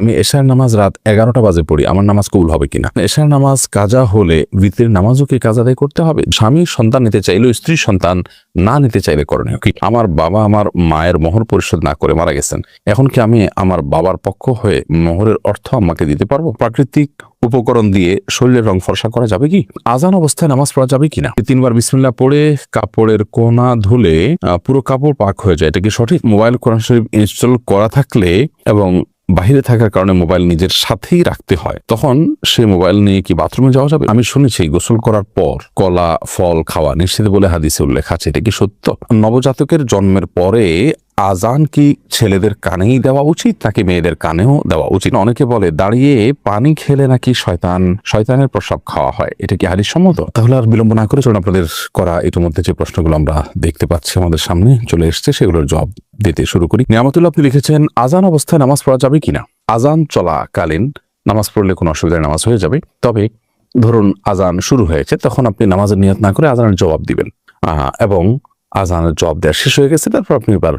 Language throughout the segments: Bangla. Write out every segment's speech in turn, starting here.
আমি এশার নামাজ রাত 11টা বাজে পড়ি, আমার নামাজ কবুল হবে কিনা? এশার নামাজ কাজা হলে ভিতরের নামাজও কি কাজা আদায় করতে হবে? স্বামী সন্তান নিতে চাইলেও স্ত্রী সন্তান না নিতে চাইলে করণীয় কি? আমার বাবা আমার মায়ের মোহর পরিশোধ না করে মারা গেছেন, এখন কি আমি আমার বাবার পক্ষ হয়ে মোহরের অর্থ আমাকে দিতে পারবো? প্রাকৃতিক উপকরণ দিয়ে শরীরের রং ফর্সা করা যাবে কি? আজান অবস্থায় নামাজ পড়া যাবে কিনা? 3বার বিসমিল্লাহ পড়ে কাপড়ের কোনা ধুলে পুরো কাপড় পাক হয়ে যায়, এটা কি সঠিক? মোবাইল কোরআন শরীফ ইনস্টল করা থাকলে এবং বাহিরে থাকার কারণে মোবাইল নিজের সাথেই রাখতে হয়, তখন সে মোবাইল নিয়ে কি বাথরুমে যাওয়া যাবে? আমি শুনেছি গোসল করার পর কলা ফল খাওয়া নিষিদ্ধ বলে হাদিসে উল্লেখ আছে, এটা কি সত্য? নবজাতকের জন্মের পরে আজান কি ছেলেদের কানেই দেওয়া উচিত নাকি মেয়েদের কানেও দেওয়া উচিত? অনেকে বলে দাঁড়িয়ে পানি খেলে নাকি শয়তানের প্রস্রাব খাওয়া হয়, এটা কি হাদিস সম্মত? তাহলে আর বিলম্ব না করে চলুন আপনাদের করা ইতিমধ্যে যে প্রশ্নগুলো আমরা দেখতে পাচ্ছি আমাদের সামনে চলে এসছে সেগুলোর জবাব দিতে শুরু করি। নিয়ামতুল্লাহ আপনি লিখেছেন, আজান অবস্থায় নামাজ পড়া যাবে কিনা? আজান চলাকালীন নামাজ পড়লে কোনো অসুবিধায় নামাজ হয়ে যাবে, তবে ধরুন আজান শুরু হয়েছে, তখন আপনি নামাজের নিয়ত না করে আজানের জবাব দিবেন এবং আজানের জবাব দেওয়া শেষ হয়ে গেছে, তারপর আপনি এবার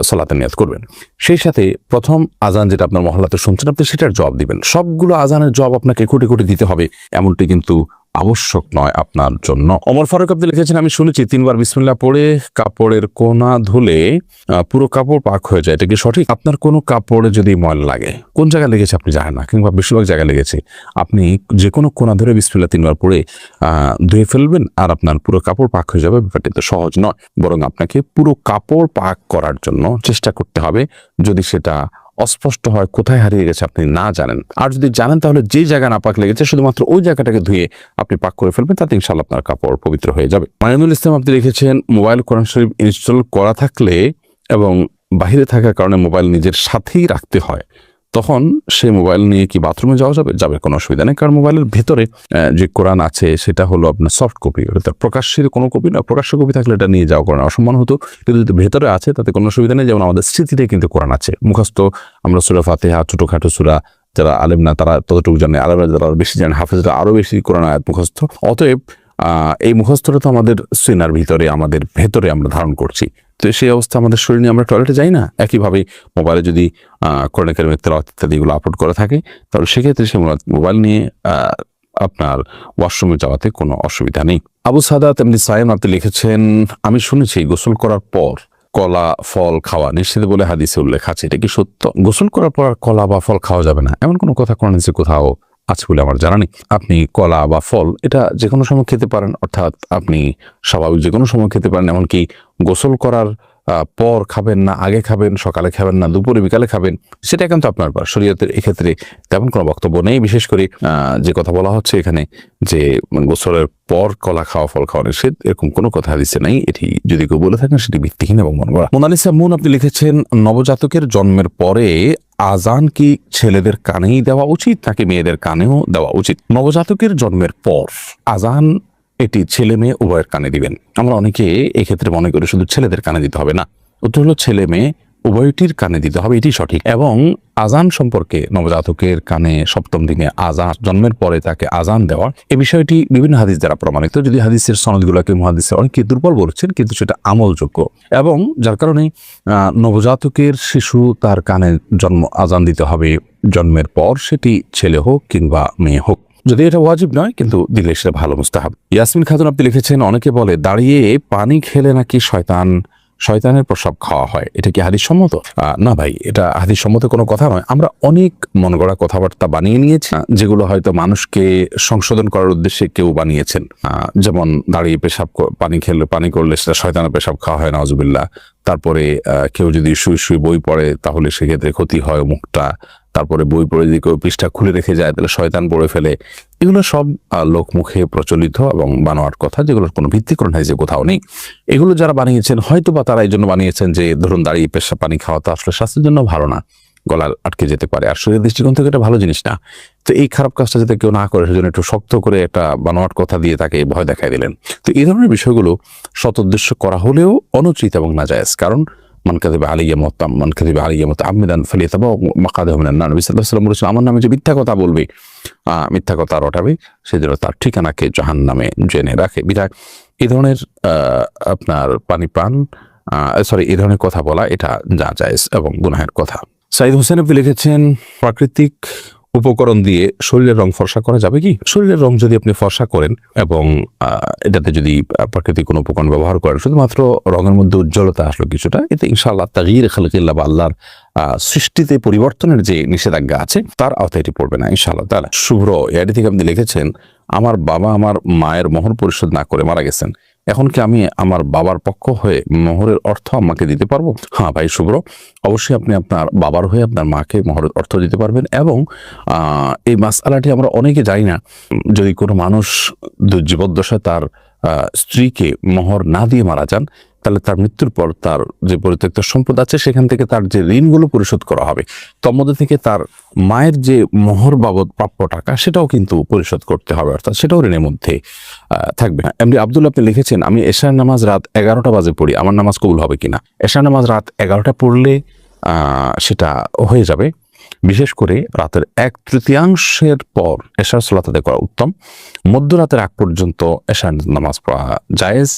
সালাতের নিয়ত করবেন। সেই সাথে প্রথম আজান যেটা আপনার মহল্লাতে শুনছেন আপনি সেটার জবাব দিবেন। সবগুলো আজানের জবাব আপনাকে কোটি কোটি দিতে হবে এমনটি কিন্তু আবশ্যক নয় আপনার জন্য। ওমর ফারুক আপনি লিখেছেন, আমি শুনেছি 3বার বিসমিল্লাহ পড়ে কাপড়ের কোনা ধুলে পুরো কাপড় পাক হয়ে যায়, এটা কি সঠিক? আপনার কোনো কাপড়ে যদি ময়লা লাগে, কোন জায়গায় লেগেছে আপনি জানেন না, কিংবা বেশিরভাগ জায়গায় লেগেছে, আপনি যে কোনো কোনা ধরে বিসমিল্লাহ 3বার পড়ে ধুয়ে ফেলবেন আর আপনার পুরো কাপড় পাক হয়ে যাবে। ব্যাপারটি তো সহজ নয়, বরং আপনাকে পুরো কাপড় পাক করার জন্য চেষ্টা করতে হবে। যদি সেটা অস্পষ্ট হয়, কোথায় হারিয়ে গেছে আপনি না জানেন, আর যদি জানেন তাহলে যে জায়গা না পাক লেগেছে শুধুমাত্র ওই জায়গাটাকে ধুয়ে আপনি পাক করে ফেলবেন, তাতে ইনশাআল্লাহ আপনার কাপড় পবিত্র হয়ে যাবে। মাইনুল ইসলাম আপনি লিখেছেন, মোবাইল কোরআন শরীফ ইনস্টল করা থাকলে এবং বাহিরে থাকার কারণে মোবাইল নিজের সাথেই রাখতে হয়, তখন সে মোবাইল নিয়ে কি বাথরুমে যাওয়া যাবে? যাবে, কোনো অসুবিধা নেই, কারণ মোবাইলের ভেতরে যে কোরআন আছে সেটা হলো আপনার সফট কপি, এটা প্রকাশ্যের কোনো কপি না। প্রকাশ্য কপি থাকলে এটা নিয়ে যাওয়া কোরআন অসম্মান হতো, কিন্তু যদি ভেতরে আছে তাতে কোনো অসুবিধা নেই। যেমন আমাদের স্মৃতিতে কিন্তু কোরআন আছে, মুখস্থ আমরা সূরা ফাতিহা ছোটখাটো সূরা যারা আলেম না তারা ততটুকু জানে, আলেমরা যারা বেশি জানে, হাফেজরা আরো বেশি কোরআন আয়াত মুখস্থ। অতএব এই মুখস্থটা তো আমাদের সিনার ভিতরে, আমাদের ভেতরে আমরা ধারণ করছি। তো সেই অবস্থা আমাদের শরীর নিয়ে আমরা টয়লেটে যাই না। একইভাবে মোবাইলে যদি কোরআন কারীমের তেলাওয়াত ইত্যাদি এগুলো আপলোড করা থাকে, তাহলে সেক্ষেত্রে সে মোবাইল নিয়ে আপনার ওয়াশরুমে যাওয়াতে কোনো অসুবিধা নেই। আবু সাদাত এমনি সাইম আপনি লিখেছেন, আমি শুনেছি গোসল করার পর কলা ফল খাওয়া নিষিদ্ধ বলে হাদিসে উল্লেখ আছে, এটা কি সত্য? গোসল করার পর কলা বা ফল খাওয়া যাবে না এমন কোনো কথা কোরআন হাদিসে কোথাও আছে বলে আমার জানা নেই। আপনি কলা বা ফল এটা যে কোনো সময় খেতে পারেন, অর্থাৎ আপনি স্বাভাবিক যে কোনো সময় খেতে পারেন, এমনকি গোসল করার পর খাবেন না, আগে খাবেন, সকালে খাবেন না, দুপুরে বিকালে খাবেন, সেটা কিন্তু আপনার ব্যাপার। শরীয়তের এক্ষেত্রে তেমন কোনো বক্তব্য নেই। বিশেষ করে যে কথা বলা হচ্ছে এখানে যে গোসলের পর কলা খাওয়া ফল খাওয়া নিষেধ, এরকম কোনো কথা হাদিসে নাই। এটি যদি কেউ বলে থাকেন সেটি ভিত্তিহীন এবং মন গড়া। মোনালিসা মুন আপনি লিখেছেন, নবজাতকের জন্মের পরে আজান কি ছেলেদের কানেই দেওয়া উচিত নাকি মেয়েদের কানেও দেওয়া উচিত? নবজাতকের জন্মের পর আজান এটি ছেলে মেয়ে উভয়ের কানে দিবেন। আমরা অনেকে এক্ষেত্রে মনে করি শুধু ছেলেদের কানে দিতে হবে, না, উত্তর হলো ছেলে মেয়ে উভয়টির কানে দিতে হবে, এটি সঠিক। এবং আজান সম্পর্কে নবজাতকের কানে সপ্তম দিনে আজান, জন্মের পরে তাকে আজান দেওয়া, এই বিষয়টি বিভিন্ন হাদিস দ্বারা প্রমাণিত। যদি হাদিসের সনদগুলোকে মুহাদ্দিসরা অনেকে দুর্বল বলছেন, কিন্তু সেটা আমলযোগ্য, এবং যার কারণে নবজাতকের শিশু তার কানে আজান দিতে হবে জন্মের পর, সেটি ছেলে হোক কিংবা মেয়ে হোক। যদি এটা ওয়াজিব নয়, কিন্তু দিলে সেটা ভালো, মুস্তাহাব। ইয়াসমিন খাতুন আপনি লিখেছেন, অনেকে বলে দাঁড়িয়ে পানি খেলে নাকি শয়তানের প্রস্রাব খাওয়া হয়, এটা কি হাদিস সম্মত? না ভাই, এটা হাদিস সম্মত কোনো কথা নয়। আমরা অনেক মন গড়া কথাবার্তা বানিয়ে নিয়েছি, যেগুলো হয়তো মানুষকে সংশোধন করার উদ্দেশ্যে কেউ বানিয়েছেন। যেমন দাঁড়িয়ে পানি করলে সেটা শয়তানের পেশাব খাওয়া হয়, নাউজুবিল্লাহ। তারপরে কেউ যদি শুয়ে বই পড়ে তাহলে সেক্ষেত্রে ক্ষতি হয় মুখটা। তারপরে বই পড়ে যদি কেউ পৃষ্ঠা খুলে রেখে যায় তাহলে শয়তান পড়ে ফেলে। এগুলো সব লোকমুখে প্রচলিত এবং বানোয়ার কথা, যেগুলোর কোনো ভিত্তিকরণ হাদিসে কোথাও নেই। এগুলো যারা বানিয়েছেন হয়তো বা তারা এই জন্য বানিয়েছেন যে ধরুন দাঁড়িয়ে পেশাব পানি খাওয়া তো আসলে স্বাস্থ্যের জন্য ভালো না, গলা আটকে যেতে পারে, আর শরীরের দৃষ্টিকোণ থেকে এটা ভালো জিনিস না। তো এই খারাপ কাজটা যাতে কেউ না করে সেজন্য একটু শক্ত করে একটা বানোয়াট কথা দিয়ে তাকে ভয় দেখাই দিলেন। তো এই ধরনের বিষয়গুলো সদুদ্দেশ্য করা হলেও অনুচিত এবং নাজায়েজ। কারণ মান কাযিবা আলাইয়া মুতাআম্মিদান ফালিয়াতাবাওয়া মাকআদাহু মিনান নার। নবী সাল্লাল্লাহু আলাইহি ওয়াসাল্লাম বলেছেন, আমার নামে যে মিথ্যা কথা বলবে, মিথ্যা কথা রটাবে, সেজন্য তার ঠিকানাকে জাহান্নামে জেনে রাখে। বিধায় এই ধরনের আপনার এই ধরনের কথা বলা এটা নাজায়েজ এবং গুনাহের কথা। সাইদ হোসেন আপনি লিখেছেন, প্রাকৃতিক উপকরণ দিয়ে শরীরের রং ফর্সা করা যাবে কি? শরীরের রং যদি আপনি ফর্সা করেন এবং এটাতে যদি প্রাকৃতিক কোনো উপকরণ ব্যবহার করেন, শুধুমাত্র রঙের মধ্যে উজ্জ্বলতা আসলো কিছুটা, এতে ইনশাআল্লাহ তাগয়ির খালকিল্লাহ বা আল্লাহর সৃষ্টিতে পরিবর্তনের যে নিষেধাজ্ঞা আছে তার আওতায় এটি পড়বে না ইনশাআল্লাহ তাআলা। শুভ্র এটি থেকে আপনি লিখেছেন, আমার বাবা আমার মায়ের মোহর পরিশোধ না করে মারা গেছেন, এখন কি আমি আমার বাবার পক্ষ হয়ে মোহরের অর্থ আম্মাকে দিতে পারবো? হ্যাঁ ভাই শুভ্র, অবশ্যই আপনি আপনার বাবার হয়ে আপনার মাকে মোহরের অর্থ দিতে পারবেন। এবং এই মাসআলাটি আমরা অনেকে জানি না। যদি কোনো মানুষ জীবদ্দশায় তার স্ত্রীকে মোহর না দিয়ে মারা যান, তাহলে তার মৃত্যুর পর তার যে পরিত্যক্ত সম্পদ আছে সেখান থেকে তার যে ঋণগুলো পরিশোধ করা হবে, তার মধ্যে থেকে তার মায়ের যে মোহর বাবদ প্রাপ্য টাকা সেটাও কিন্তু পরিশোধ করতে হবে, অর্থাৎ সেটাও ঋণের মধ্যে থাকবে। এমনি আব্দুল্লাহ আপনি লিখেছেন, আমি এশার নামাজ রাত 11টা বাজে পড়ি, আমার নামাজ কবুল হবে কিনা? এশার নামাজ রাত 11টা পড়লে সেটা হয়ে যাবে। বিশেষ করে রাতের 1/3 পর এশার সালাত আদায় করা উত্তম। মধ্যরাতের আগ পর্যন্ত এশার নামাজ পড়া জায়েজ।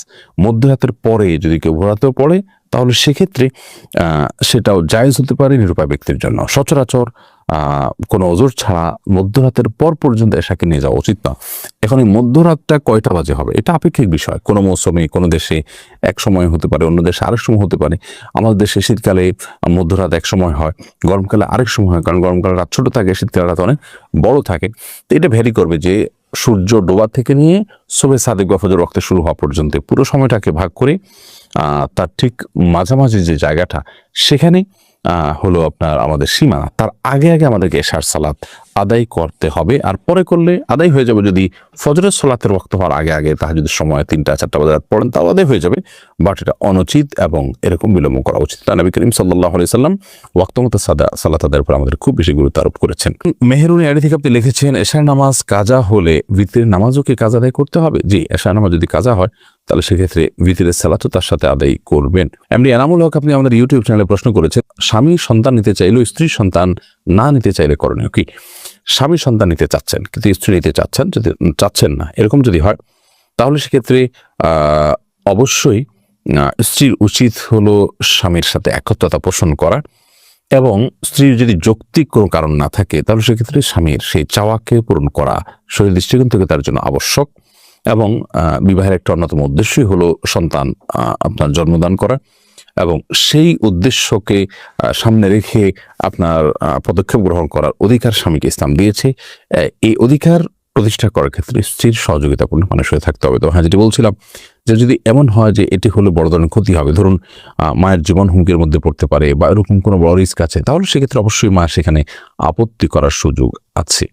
মধ্যরাতের পরে যদি কেউ ভোরাতেও পড়ে তাহলে সেক্ষেত্রে সেটাও জায়েজ হতে পারে নিরুপায় ব্যক্তির জন্য। সচরাচর কোনো ওজোর ছাড়া মধ্যরাতের পর পর্যন্ত এশাকে নিয়ে যাওয়া উচিত না। এখন এই মধ্যরাতটা কয়টা বাজে হবে এটা আপেক্ষিক বিষয়। কোনো মৌসুমে কোনো দেশে এক সময় হতে পারে, অন্য দেশে আরেক সময় হতে পারে। আমাদের দেশে শীতকালে মধ্যরাত এক সময় হয়, গরমকালে আরেক সময় হয়, কারণ গরমকালে রাত ছোট থাকে, শীতকালে রাত অনেক বড় থাকে। তো এটা ভ্যারি করবে যে সূর্য ডোবা থেকে নিয়ে সুবহে সাদিক বা ফজর ওয়াক্তে শুরু হওয়া পর্যন্ত পুরো সময়টাকে ভাগ করে তার ঠিক মাঝামাঝি যে জায়গাটা সেখানে হলো আপনার আমাদের সীমানা। তার আগে আগে আমাদেরকে এশার সালাত আদায় করতে হবে, আর পরে করলে আদায় হয়ে যাবে। যদি ফজরের সালাতের ওয়াক্ত হওয়ার আগে আগে তাহাজ্জুদের সময় 3টা-4টা বাজে রাত পড়েন তাও আদায় হয়ে যাবে, বাট এটা অনুচিত এবং এরকম বিলম্ব করা উচিত না। নবী করিম সাল্লাল্লাহু আলাইহি সাল্লাম ওয়াক্ত মতো সালাত আদায়ের উপর আমাদের খুব বেশি গুরুত্ব আরোপ করেছেন। মেহেরুনি আইডি থেকে আপনি লিখেছেন, এশার নামাজ কাজা হলে ভিতরের নামাজও কি কাজা আদায় করতে হবে? জি, এশার নামাজ যদি কাজা হয় তাহলে সেক্ষেত্রে ভিতরের সালাতও তার সাথে আদায় করবেন। এমনি এনামুল হক আপনি আমাদের ইউটিউব চ্যানেলে প্রশ্ন করেছেন, স্বামী সন্তান নিতে চাইলেও স্ত্রী সন্তান না নিতে চাইলে করণীয় কি? স্বামী সন্তান নিতে চাচ্ছেন কিন্তু স্ত্রী নিতে যদি চাচ্ছেন না, এরকম যদি হয় তাহলে সেক্ষেত্রে অবশ্যই স্ত্রীর উচিত হলো স্বামীর সাথে একত্রতা পোষণ করা, এবং স্ত্রীর যদি যৌক্তিক কোনো কারণ না থাকে তাহলে সেক্ষেত্রে স্বামীর সেই চাওয়াকে পূরণ করা শরীর দৃষ্টিকোণ থেকে তার জন্য আবশ্যক। এবং বিবাহের একটা অন্যতম উদ্দেশ্যই হলো সন্তান আপনার জন্মদান করা, এবং সেই উদ্দেশ্যকে সামনে রেখে আপনার পদক্ষেপ গ্রহণ করার অধিকার স্বামীকে ইসলাম দিয়েছে। এই অধিকার প্রতিষ্ঠা করার ক্ষেত্রে স্ত্রীর সহযোগিতাপূর্ণ মানুষ হয়ে থাকতে হবে। তো হ্যাঁ, যেটি বলছিলাম যে যদি এমন হয় যে এটি হলে বড় ধরনের ক্ষতি হবে, ধরুন মায়ের জীবন হুমকির মধ্যে পড়তে পারে বা এরকম কোনো বড় রিস্ক আছে, তাহলে সেক্ষেত্রে অবশ্যই মা সেখানে আপত্তি করার সুযোগ আছে।